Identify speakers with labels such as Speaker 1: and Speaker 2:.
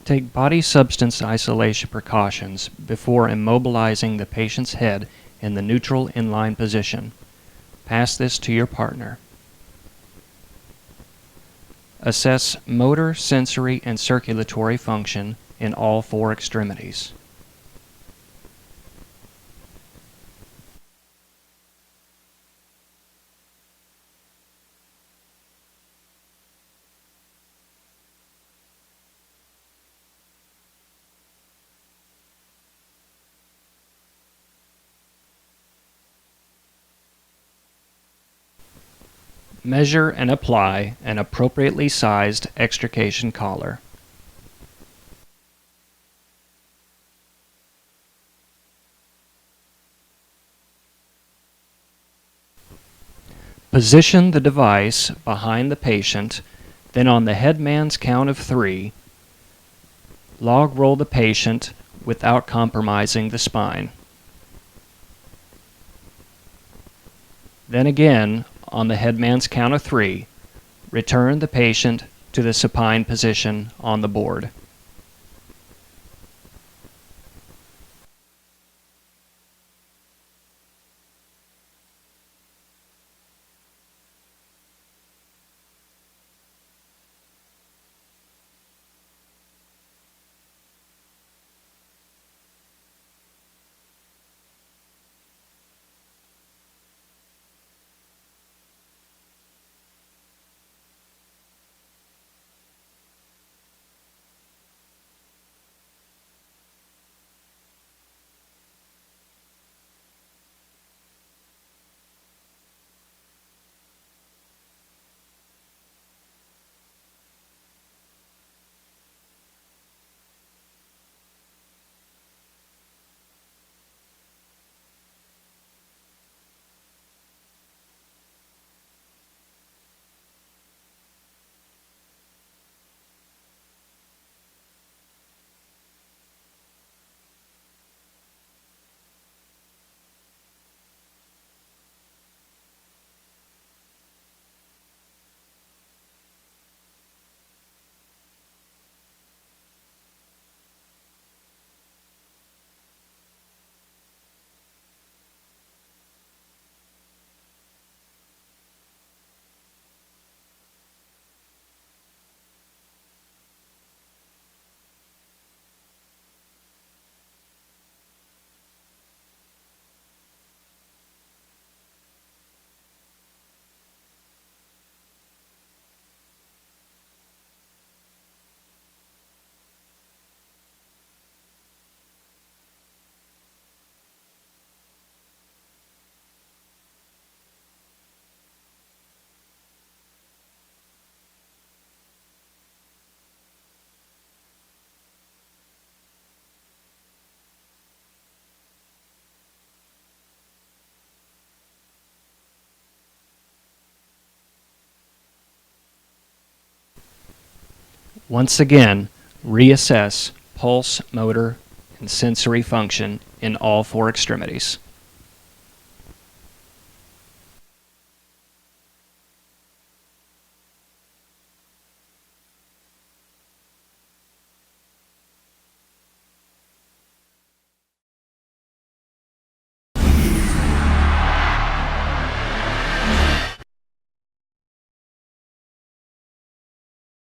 Speaker 1: Take body substance isolation precautions before immobilizing the patient's head in the neutral inline position. Pass this to your partner. Assess motor, sensory, and circulatory function in all four extremities. Measure and apply an appropriately sized extrication collar. Position the device behind the patient, then on the headman's count of 3, log roll the patient without compromising the spine. Then again, on the headman's count of 3, return the patient to the supine position on the board. Once again, reassess pulse, motor, and sensory function in all four extremities.